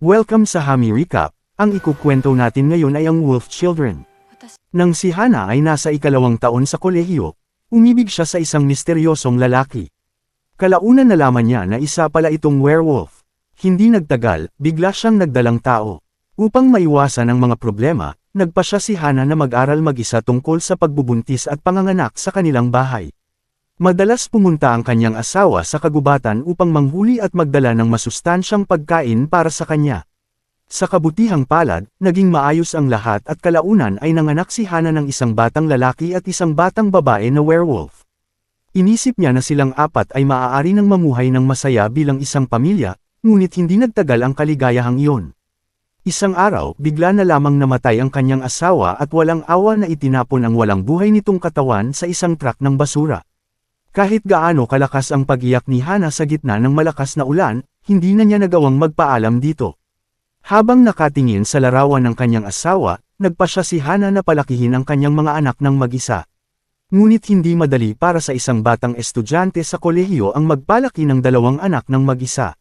Welcome sa Hami Recap. Ang ikukwento natin ngayon ay ang Wolf Children. Nang si Hana ay nasa ikalawang taon sa kolehiyo, umibig siya sa isang misteryosong lalaki. Kalaunan nalaman niya na isa pala itong werewolf. Hindi nagtagal, bigla siyang nagdalang tao. Upang maiwasan ang mga problema, nagpa siya si Hana na mag-aral mag-isa tungkol sa pagbubuntis at panganganak sa kanilang bahay. Madalas pumunta ang kanyang asawa sa kagubatan upang manghuli at magdala ng masustansyang pagkain para sa kanya. Sa kabutihang palad, naging maayos ang lahat at kalaunan ay nanganak si Hana ng isang batang lalaki at isang batang babae na werewolf. Inisip niya na silang apat ay maaari ng mamuhay ng masaya bilang isang pamilya, ngunit hindi nagtagal ang kaligayahang iyon. Isang araw, bigla na lamang namatay ang kanyang asawa at walang awa na itinapon ang walang buhay nitong katawan sa isang truck ng basura. Kahit gaano kalakas ang pag-iyak ni Hana sa gitna ng malakas na ulan, hindi na niya nagawang magpaalam dito. Habang nakatingin sa larawan ng kanyang asawa, nagpa siya si Hana na palakihin ang kanyang mga anak ng mag-isa. Ngunit hindi madali para sa isang batang estudyante sa kolehiyo ang magpalaki ng dalawang anak ng mag-isa.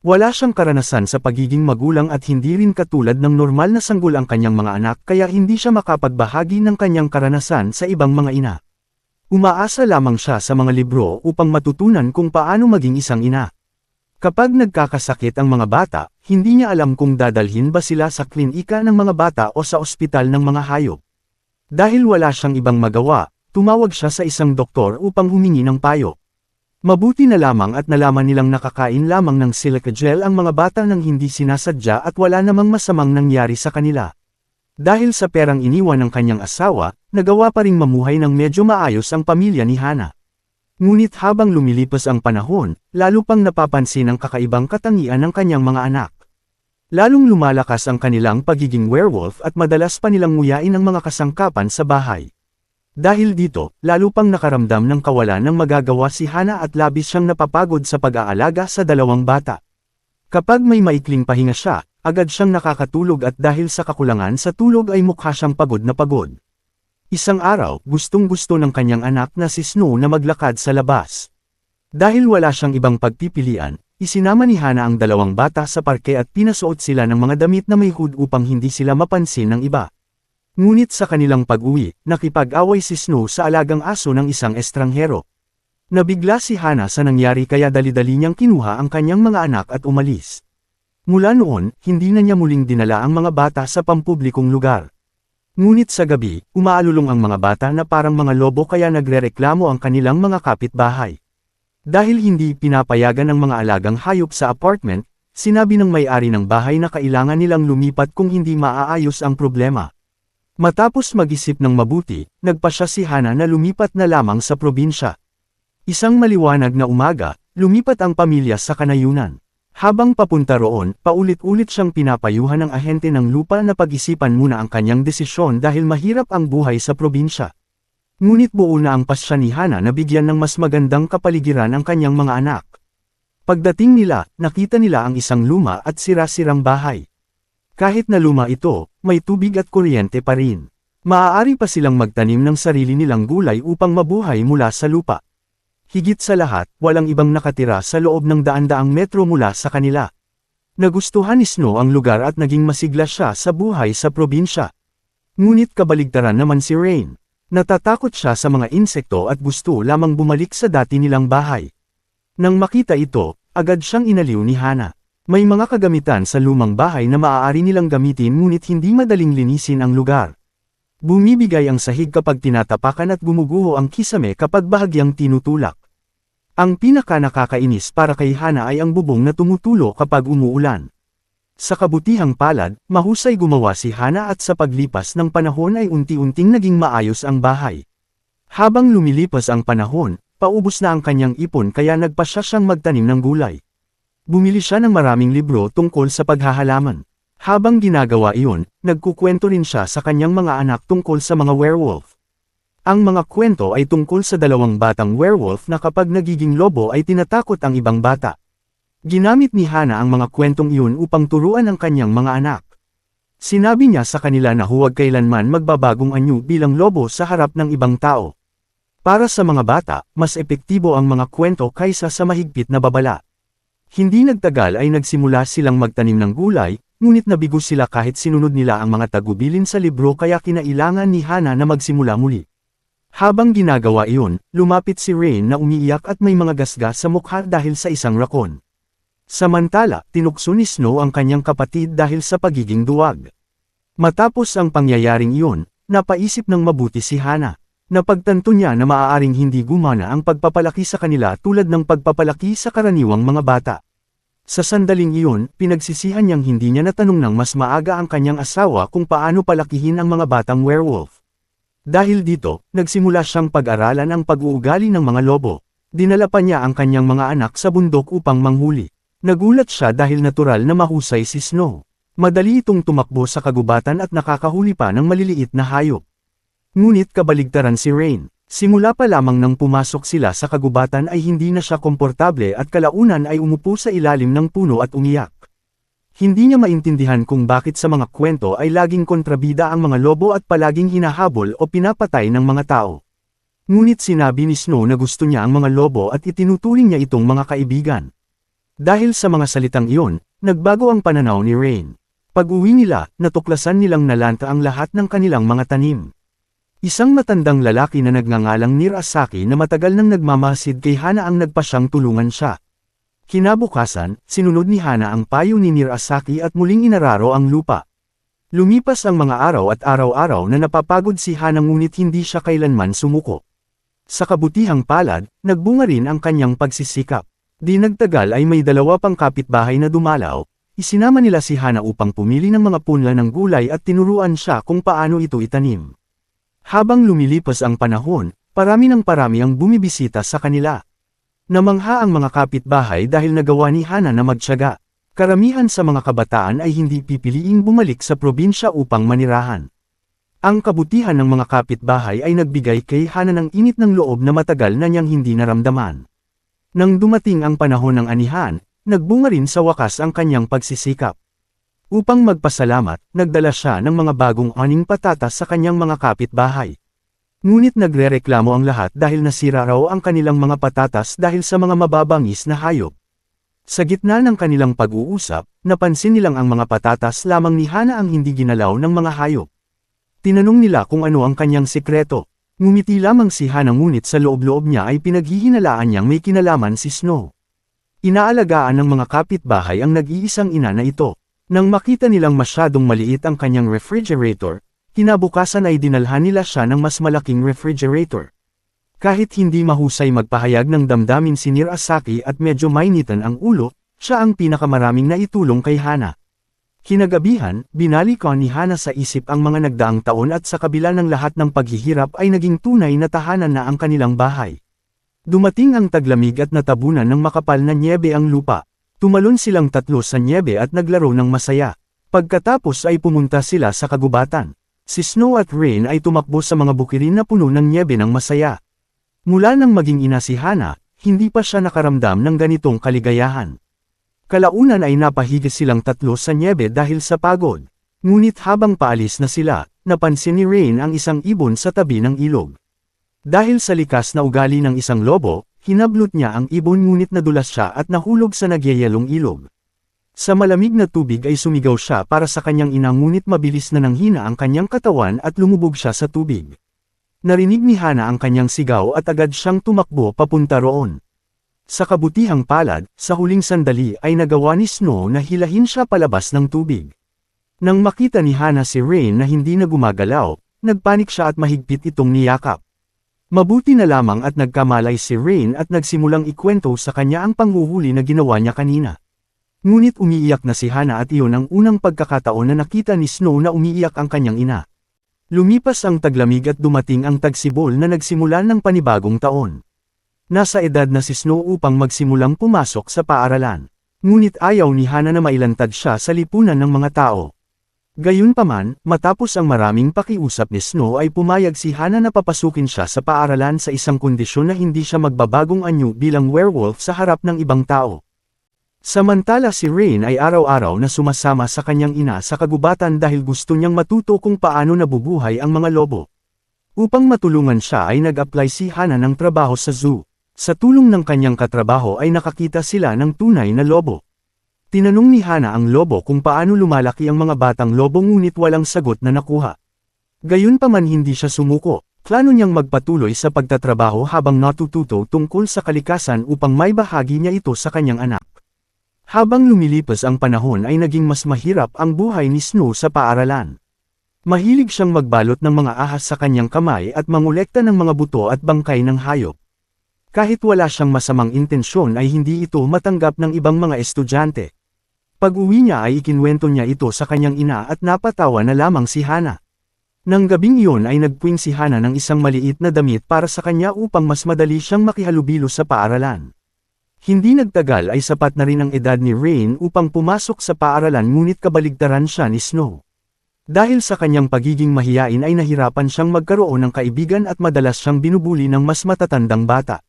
Wala siyang karanasan sa pagiging magulang at hindi rin katulad ng normal na sanggol ang kanyang mga anak kaya hindi siya makapagbahagi ng kanyang karanasan sa ibang mga ina. Umaasa lamang siya sa mga libro upang matutunan kung paano maging isang ina. Kapag nagkakasakit ang mga bata, hindi niya alam kung dadalhin ba sila sa klinika ng mga bata o sa ospital ng mga hayop. Dahil wala siyang ibang magawa, tumawag siya sa isang doktor upang humingi ng payo. Mabuti na lamang at nalaman nilang nakakain lamang ng silica gel ang mga bata nang hindi sinasadya at wala namang masamang nangyari sa kanila. Dahil sa perang iniwan ng kanyang asawa, nagawa pa ring mamuhay ng medyo maayos ang pamilya ni Hana. Ngunit habang lumilipas ang panahon, lalo pang napapansin ang kakaibang katangian ng kanyang mga anak. Lalong lumalakas ang kanilang pagiging werewolf at madalas pa nilang nguyain ang mga kasangkapan sa bahay. Dahil dito, lalo pang nakaramdam ng kawalan ng magagawa si Hana at labis siyang napapagod sa pag-aalaga sa dalawang bata. Kapag may maikling pahinga siya, agad siyang nakakatulog at dahil sa kakulangan sa tulog ay mukha siyang pagod na pagod. Isang araw, gustong-gusto ng kanyang anak na si Snow na maglakad sa labas. Dahil wala siyang ibang pagpipilian, isinama ni Hana ang dalawang bata sa parke at pinasuot sila ng mga damit na may hood upang hindi sila mapansin ng iba. Ngunit sa kanilang pag-uwi, nakipag-away si Snow sa alagang aso ng isang estranghero. Nabigla si Hana sa nangyari kaya dali-dali niyang kinuha ang kanyang mga anak at umalis. Mula noon, hindi na niya muling dinala ang mga bata sa pampublikong lugar. Ngunit sa gabi, umaalulong ang mga bata na parang mga lobo kaya nagrereklamo ang kanilang mga kapitbahay. Dahil hindi pinapayagan ng mga alagang hayop sa apartment, sinabi ng may-ari ng bahay na kailangan nilang lumipat kung hindi maaayos ang problema. Matapos mag-isip ng mabuti, nagpa siya si Hana na lumipat na lamang sa probinsya. Isang maliwanag na umaga, lumipat ang pamilya sa kanayunan. Habang papunta roon, paulit-ulit siyang pinapayuhan ng ahente ng lupa na pag-isipan muna ang kanyang desisyon dahil mahirap ang buhay sa probinsya. Ngunit buo na ang pasya ni Hana na bigyan ng mas magandang kapaligiran ang kanyang mga anak. Pagdating nila, nakita nila ang isang luma at sira-sirang bahay. Kahit na luma ito, may tubig at kuryente pa rin. Maaari pa silang magtanim ng sarili nilang gulay upang mabuhay mula sa lupa. Higit sa lahat, walang ibang nakatira sa loob ng daan-daang metro mula sa kanila. Nagustuhan ni Snow ang lugar at naging masigla siya sa buhay sa probinsya. Ngunit kabaligtaran naman si Rain. Natatakot siya sa mga insekto at gusto lamang bumalik sa dati nilang bahay. Nang makita ito, agad siyang inaliw ni Hana. May mga kagamitan sa lumang bahay na maaari nilang gamitin ngunit hindi madaling linisin ang lugar. Bumibigay ang sahig kapag tinatapakan at gumuguho ang kisame kapag bahagyang tinutulak. Ang pinaka-nakakainis para kay Hana ay ang bubong na tumutulo kapag umuulan. Sa kabutihang palad, mahusay gumawa si Hana at sa paglipas ng panahon ay unti-unting naging maayos ang bahay. Habang lumilipas ang panahon, paubos na ang kanyang ipon kaya nagpa siyang magtanim ng gulay. Bumili siya ng maraming libro tungkol sa paghahalaman. Habang ginagawa iyon, nagkukwento rin siya sa kanyang mga anak tungkol sa mga werewolf. Ang mga kwento ay tungkol sa dalawang batang werewolf na kapag nagiging lobo ay tinatakot ang ibang bata. Ginamit ni Hana ang mga kwentong iyon upang turuan ang kanyang mga anak. Sinabi niya sa kanila na huwag kailanman magbabagong anyo bilang lobo sa harap ng ibang tao. Para sa mga bata, mas epektibo ang mga kwento kaysa sa mahigpit na babala. Hindi nagtagal ay nagsimula silang magtanim ng gulay, ngunit nabigo sila kahit sinunod nila ang mga tagubilin sa libro kaya kinailangan ni Hana na magsimula muli. Habang ginagawa iyon, lumapit si Rain na umiiyak at may mga gasgas sa mukha dahil sa isang rakon. Samantala, tinukso ni Snow ang kanyang kapatid dahil sa pagiging duwag. Matapos ang pangyayaring iyon, napaisip ng mabuti si Hana. Napagtanto niya na maaaring hindi gumana ang pagpapalaki sa kanila tulad ng pagpapalaki sa karaniwang mga bata. Sa sandaling iyon, pinagsisihan niyang hindi niya natanong ng mas maaga ang kanyang asawa kung paano palakihin ang mga batang werewolf. Dahil dito, nagsimula siyang pag-aralan ang pag-uugali ng mga lobo. Dinala pa niya ang kanyang mga anak sa bundok upang manghuli. Nagulat siya dahil natural na mahusay si Snow. Madali itong tumakbo sa kagubatan at nakakahuli pa ng maliliit na hayop. Ngunit kabaligtaran si Rain. Simula pa lamang nang pumasok sila sa kagubatan ay hindi na siya komportable at kalaunan ay umupo sa ilalim ng puno at umiyak. Hindi niya maintindihan kung bakit sa mga kwento ay laging kontrabida ang mga lobo at palaging hinahabol o pinapatay ng mga tao. Ngunit sinabi ni Snow na gusto niya ang mga lobo at itinuturing niya itong mga kaibigan. Dahil sa mga salitang iyon, nagbago ang pananaw ni Rain. Pag-uwi nila, natuklasan nilang nalanta ang lahat ng kanilang mga tanim. Isang matandang lalaki na nagngangalang Nirasaki na matagal nang nagmamasid kay Hana ang nagpasyang tulungan siya. Kinabukasan, sinunod ni Hana ang payo ni Nirasaki at muling inararo ang lupa. Lumipas ang mga araw at araw-araw na napapagod si Hana ngunit hindi siya kailanman sumuko. Sa kabutihang palad, nagbunga rin ang kanyang pagsisikap. Di nagtagal ay may dalawa pang kapitbahay na dumalaw, isinama nila si Hana upang pumili ng mga punla ng gulay at tinuruan siya kung paano ito itanim. Habang lumilipas ang panahon, parami ang bumibisita sa kanila. Namangha ang mga kapitbahay dahil nagawa ni Hana na magtiyaga. Karamihan sa mga kabataan ay hindi pipiliing bumalik sa probinsya upang manirahan. Ang kabutihan ng mga kapitbahay ay nagbigay kay Hana ng init ng loob na matagal na niyang hindi naramdaman. Nang dumating ang panahon ng anihan, nagbunga rin sa wakas ang kanyang pagsisikap. Upang magpasalamat, nagdala siya ng mga bagong aning patatas sa kanyang mga kapitbahay. Ngunit nagrereklamo ang lahat dahil nasira raw ang kanilang mga patatas dahil sa mga mababangis na hayop. Sa gitna ng kanilang pag-uusap, napansin nilang ang mga patatas lamang ni Hana ang hindi ginalaw ng mga hayop. Tinanong nila kung ano ang kanyang sikreto. Ngumiti lamang si Hana ngunit sa loob-loob niya ay pinaghihinalaan niyang may kinalaman si Snow. Inaalagaan ng mga kapitbahay ang nag-iisang ina na ito. Nang makita nilang masyadong maliit ang kanyang refrigerator, kinabukasan ay dinalhan nila siya ng mas malaking refrigerator. Kahit hindi mahusay magpahayag ng damdamin si Nirasaki at medyo mainitan ang ulo, siya ang pinakamaraming naitulong kay Hana. Kinagabihan, binalikan ni Hana sa isip ang mga nagdaang taon at sa kabila ng lahat ng paghihirap ay naging tunay na tahanan na ang kanilang bahay. Dumating ang taglamig at natabunan ng makapal na nyebe ang lupa. Tumalon silang tatlo sa nyebe at naglaro ng masaya. Pagkatapos ay pumunta sila sa kagubatan. Si Snow at Rain ay tumakbo sa mga bukirin na puno ng nyebe ng masaya. Mula nang maging ina si Hana, hindi pa siya nakaramdam ng ganitong kaligayahan. Kalaunan ay napahigis silang tatlo sa nyebe dahil sa pagod. Ngunit habang paalis na sila, napansin ni Rain ang isang ibon sa tabi ng ilog. Dahil sa likas na ugali ng isang lobo, hinablot niya ang ibon ngunit nadulas siya at nahulog sa nagyayelong ilog. Sa malamig na tubig ay sumigaw siya para sa kanyang ina ngunit mabilis na nanghina ang kanyang katawan at lumubog siya sa tubig. Narinig ni Hana ang kanyang sigaw at agad siyang tumakbo papunta roon. Sa kabutihang palad, sa huling sandali ay nagawa ni Snow na hilahin siya palabas ng tubig. Nang makita ni Hana si Rain na hindi na gumagalaw, nagpanik siya at mahigpit itong niyakap. Mabuti na lamang at nagkamalay si Rain at nagsimulang ikwento sa kanya ang panghuhuli na ginawa niya kanina. Ngunit umiiyak na si Hana at iyon ang unang pagkakataon na nakita ni Snow na umiiyak ang kanyang ina. Lumipas ang taglamig at dumating ang tagsibol na nagsimula ng panibagong taon. Nasa edad na si Snow upang magsimulang pumasok sa paaralan. Ngunit ayaw ni Hana na mailantad siya sa lipunan ng mga tao. Gayunpaman, matapos ang maraming pakiusap ni Snow ay pumayag si Hana na papasukin siya sa paaralan sa isang kondisyon na hindi siya magbabagong anyo bilang werewolf sa harap ng ibang tao. Samantala si Rain ay araw-araw na sumasama sa kanyang ina sa kagubatan dahil gusto niyang matuto kung paano nabubuhay ang mga lobo. Upang matulungan siya ay nag-apply si Hana ng trabaho sa zoo. Sa tulong ng kanyang katrabaho ay nakakita sila ng tunay na lobo. Tinanong ni Hana ang lobo kung paano lumalaki ang mga batang lobo ngunit walang sagot na nakuha. Gayunpaman hindi siya sumuko, plano niyang magpatuloy sa pagtatrabaho habang natututo tungkol sa kalikasan upang may bahagi niya ito sa kanyang anak. Habang lumilipas ang panahon ay naging mas mahirap ang buhay ni Snow sa paaralan. Mahilig siyang magbalot ng mga ahas sa kanyang kamay at mangolekta ng mga buto at bangkay ng hayop. Kahit wala siyang masamang intensyon ay hindi ito matanggap ng ibang mga estudyante. Pag-uwi niya ay ikinwento niya ito sa kanyang ina at napatawa na lamang si Hana. Nang gabing iyon ay nagpuwing si Hana ng isang maliit na damit para sa kanya upang mas madali siyang makihalubilo sa paaralan. Hindi nagtagal ay sapat na rin ang edad ni Rain upang pumasok sa paaralan ngunit kabaligtaran siya ni Snow. Dahil sa kanyang pagiging mahiyain ay nahirapan siyang magkaroon ng kaibigan at madalas siyang binubuli ng mas matatandang bata.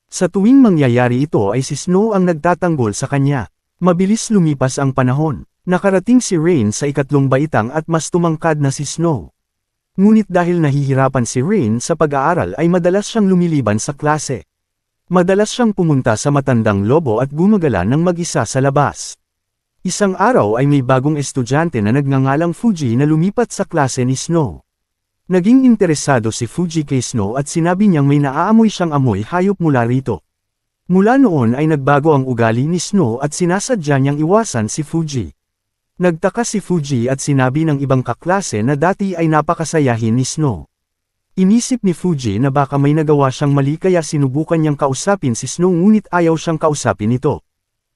Sa tuwing mangyayari ito ay si Snow ang nagtatanggol sa kanya. Mabilis lumipas ang panahon. Nakarating si Rain sa ikatlong baitang at mas tumangkad na si Snow. Ngunit dahil nahihirapan si Rain sa pag-aaral ay madalas siyang lumiliban sa klase. Madalas siyang pumunta sa matandang lobo at gumagala ng mag-isa sa labas. Isang araw ay may bagong estudyante na nagngangalang Fuji na lumipat sa klase ni Snow. Naging interesado si Fuji kay Snow at sinabi niyang may naaamoy siyang amoy hayop mula rito. Mula noon ay nagbago ang ugali ni Snow at sinasadya niyang iwasan si Fuji. Nagtaka si Fuji at sinabi ng ibang kaklase na dati ay napakasayahin ni Snow. Inisip ni Fuji na baka may nagawa siyang mali kaya sinubukan niyang kausapin si Snow ngunit ayaw siyang kausapin ito.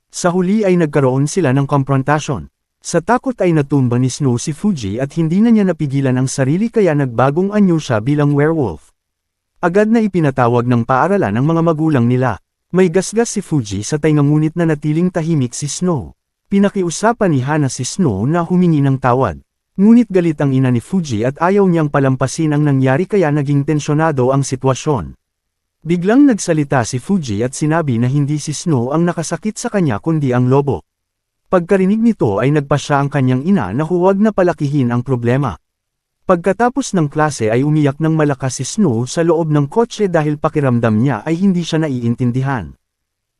Sa huli ay nagkaroon sila ng komprontasyon. Sa takot ay natumba ni Snow si Fuji at hindi na niya napigilan ang sarili kaya nagbagong anyo siya bilang werewolf. Agad na ipinatawag ng paaralan ang mga magulang nila. May gasgas si Fuji sa tainga ngunit na natiling tahimik si Snow. Pinakiusapan ni Hana si Snow na humingi ng tawad. Ngunit galit ang ina ni Fuji at ayaw niyang palampasin ang nangyari kaya naging tensyonado ang sitwasyon. Biglang nagsalita si Fuji at sinabi na hindi si Snow ang nakasakit sa kanya kundi ang lobo. Pagkarinig nito ay nagpasya ang kanyang ina na huwag na palakihin ang problema. Pagkatapos ng klase ay umiyak ng malakas si Snow sa loob ng kotse dahil pakiramdam niya ay hindi siya naiintindihan.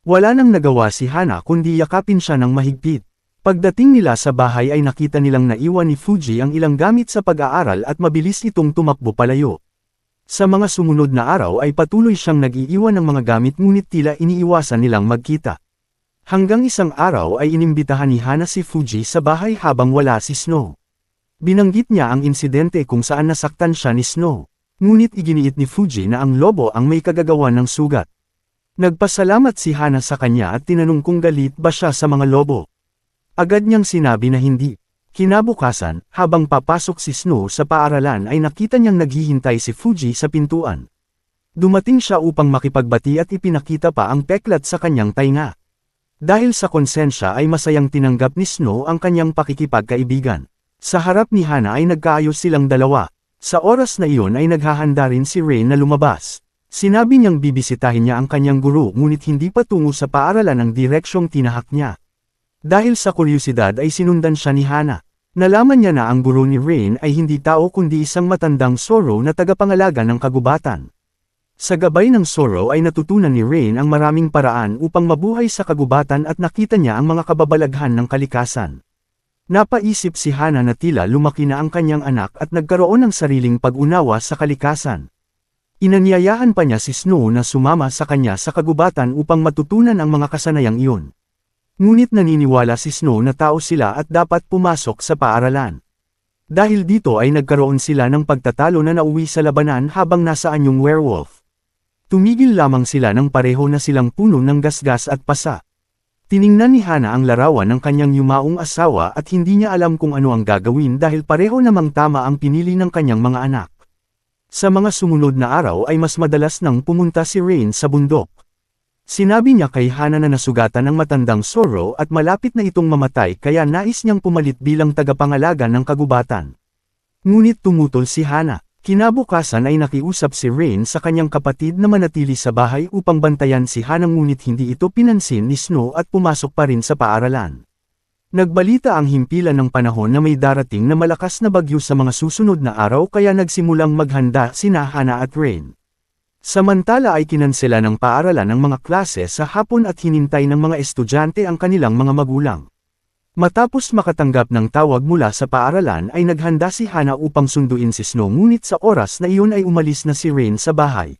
Wala nang nagawa si Hana kundi yakapin siya ng mahigpit. Pagdating nila sa bahay ay nakita nilang naiwan ni Fuji ang ilang gamit sa pag-aaral at mabilis itong tumakbo palayo. Sa mga sumunod na araw ay patuloy siyang nag-iiwan ng mga gamit ngunit tila iniiwasan nilang magkita. Hanggang isang araw ay inimbitahan ni Hana si Fuji sa bahay habang wala si Snow. Binanggit niya ang insidente kung saan nasaktan siya ni Snow. Ngunit iginiit ni Fuji na ang lobo ang may kagagawan ng sugat. Nagpasalamat si Hana sa kanya at tinanong kung galit ba siya sa mga lobo. Agad niyang sinabi na hindi. Kinabukasan, habang papasok si Snow sa paaralan ay nakita niyang naghihintay si Fuji sa pintuan. Dumating siya upang makipagbati at ipinakita pa ang peklat sa kanyang tainga. Dahil sa konsensya ay masayang tinanggap ni Snow ang kanyang pakikipagkaibigan. Sa harap ni Hana ay nagkaayos silang dalawa. Sa oras na iyon ay naghahanda rin si Rain na lumabas. Sinabi niyang bibisitahin niya ang kanyang guro ngunit hindi pa tungo sa paaralan ang direksyong tinahak niya. Dahil sa kuryosidad ay sinundan siya ni Hana. Nalaman niya na ang guro ni Rain ay hindi tao kundi isang matandang Sorrow na tagapangalaga ng kagubatan. Sa gabay ng Sorrow ay natutunan ni Rain ang maraming paraan upang mabuhay sa kagubatan at nakita niya ang mga kababalaghan ng kalikasan. Napaisip si Hana na tila lumaki na ang kanyang anak at nagkaroon ng sariling pag-unawa sa kalikasan. Inanyayahan pa niya si Snow na sumama sa kanya sa kagubatan upang matutunan ang mga kasanayang iyon. Ngunit naniniwala si Snow na tao sila at dapat pumasok sa paaralan. Dahil dito ay nagkaroon sila ng pagtatalo na nauwi sa labanan habang nasaan yung werewolf. Tumigil lamang sila ng pareho na silang puno ng gasgas at pasa. Tiningnan ni Hana ang larawan ng kanyang yumaong asawa at hindi niya alam kung ano ang gagawin dahil pareho namang tama ang pinili ng kanyang mga anak. Sa mga sumunod na araw ay mas madalas nang pumunta si Rain sa bundok. Sinabi niya kay Hana na nasugatan ng matandang Sorrow at malapit na itong mamatay kaya nais niyang pumalit bilang tagapangalaga ng kagubatan. Ngunit tumutol si Hana. Kinabukasan ay nakiusap si Rain sa kanyang kapatid na manatili sa bahay upang bantayan si Hana ngunit hindi ito pinansin ni Snow at pumasok pa rin sa paaralan. Nagbalita ang himpilan ng panahon na may darating na malakas na bagyo sa mga susunod na araw kaya nagsimulang maghanda sina Hana at Rain. Samantala ay kinansela ng paaralan ang mga klase sa hapon at hinintay ng mga estudyante ang kanilang mga magulang. Matapos makatanggap ng tawag mula sa paaralan ay naghanda si Hana upang sunduin si Snow, ngunit sa oras na iyon ay umalis na si Rain sa bahay.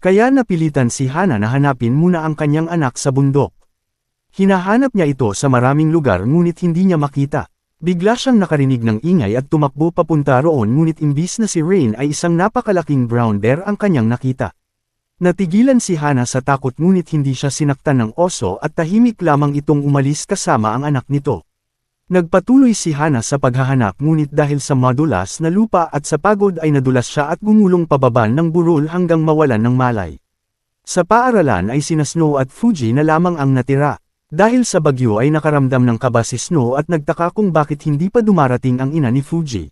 Kaya napilitan si Hana na hanapin muna ang kanyang anak sa bundok. Hinahanap niya ito sa maraming lugar ngunit hindi niya makita. Bigla siyang nakarinig ng ingay at tumakbo papunta roon, ngunit imbis na si Rain ay isang napakalaking brown bear ang kanyang nakita. Natigilan si Hana sa takot ngunit hindi siya sinaktan ng oso at tahimik lamang itong umalis kasama ang anak nito. Nagpatuloy si Hana sa paghahanap ngunit dahil sa madulas na lupa at sa pagod ay nadulas siya at gumulong pababa ng burol hanggang mawalan ng malay. Sa paaralan ay sina Snow at Fuji na lamang ang natira. Dahil sa bagyo ay nakaramdam ng kaba si Snow at nagtaka kung bakit hindi pa dumarating ang ina ni Fuji.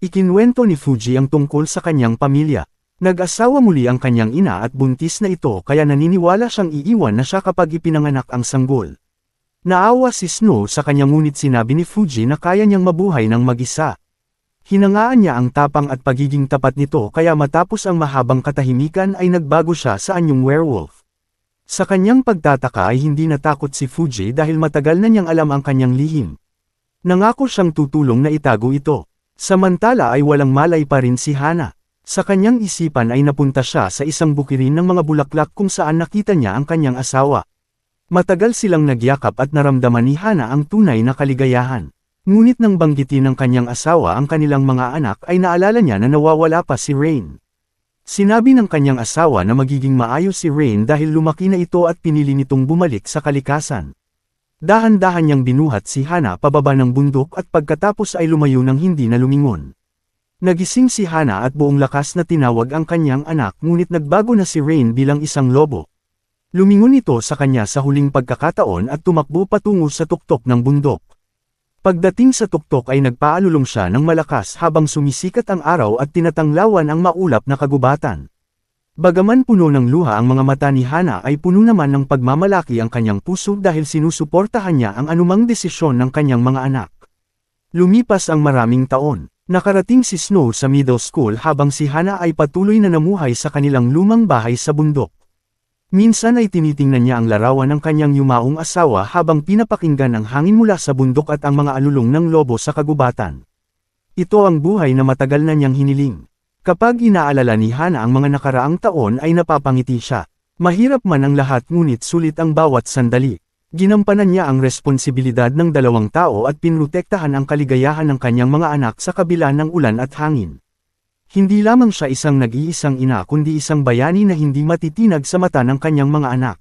Ikinwento ni Fuji ang tungkol sa kanyang pamilya. Nag-asawa muli ang kanyang ina at buntis na ito, kaya naniniwala siyang iiwan na siya kapag ipinanganak ang sanggol. Naawa si Snow sa kanya ngunit sinabi ni Fuji na kaya niyang mabuhay ng mag-isa. Hinangaan niya ang tapang at pagiging tapat nito, kaya matapos ang mahabang katahimikan ay nagbago siya sa anyong werewolf. Sa kanyang pagtataka ay hindi natakot si Fuji dahil matagal na niyang alam ang kanyang lihim. Nangako siyang tutulong na itago ito. Samantala ay walang malay pa rin si Hana. Sa kanyang isipan ay napunta siya sa isang bukirin ng mga bulaklak kung saan nakita niya ang kanyang asawa. Matagal silang nagyakap at naramdaman ni Hana ang tunay na kaligayahan. Ngunit nang banggitin ng kanyang asawa ang kanilang mga anak ay naalala niya na nawawala pa si Rain. Sinabi ng kanyang asawa na magiging maayos si Rain dahil lumaki na ito at pinili nitong bumalik sa kalikasan. Dahan-dahan niyang binuhat si Hana pababa ng bundok at pagkatapos ay lumayo ng hindi na lumingon. Nagising si Hana at buong lakas na tinawag ang kanyang anak, ngunit nagbago na si Rain bilang isang lobo. Lumingon ito sa kanya sa huling pagkakataon at tumakbo patungo sa tuktok ng bundok. Pagdating sa tuktok ay nagpaalulong siya ng malakas habang sumisikat ang araw at tinatanglawan ang maulap na kagubatan. Bagaman puno ng luha ang mga mata ni Hana ay puno naman ng pagmamalaki ang kanyang puso dahil sinusuportahan niya ang anumang desisyon ng kanyang mga anak. Lumipas ang maraming taon. Nakarating si Snow sa middle school habang si Hana ay patuloy na namuhay sa kanilang lumang bahay sa bundok. Minsan ay tinitingnan niya ang larawan ng kanyang yumaong asawa habang pinapakinggan ang hangin mula sa bundok at ang mga alulong ng lobo sa kagubatan. Ito ang buhay na matagal na niyang hiniling. Kapag inaalala ni Hana ang mga nakaraang taon ay napapangiti siya. Mahirap man ang lahat ngunit sulit ang bawat sandali. Ginampanan niya ang responsibilidad ng dalawang tao at pinrotektahan ang kaligayahan ng kanyang mga anak sa kabila ng ulan at hangin. Hindi lamang siya isang nag-iisang ina kundi isang bayani na hindi matitinag sa mata ng kanyang mga anak.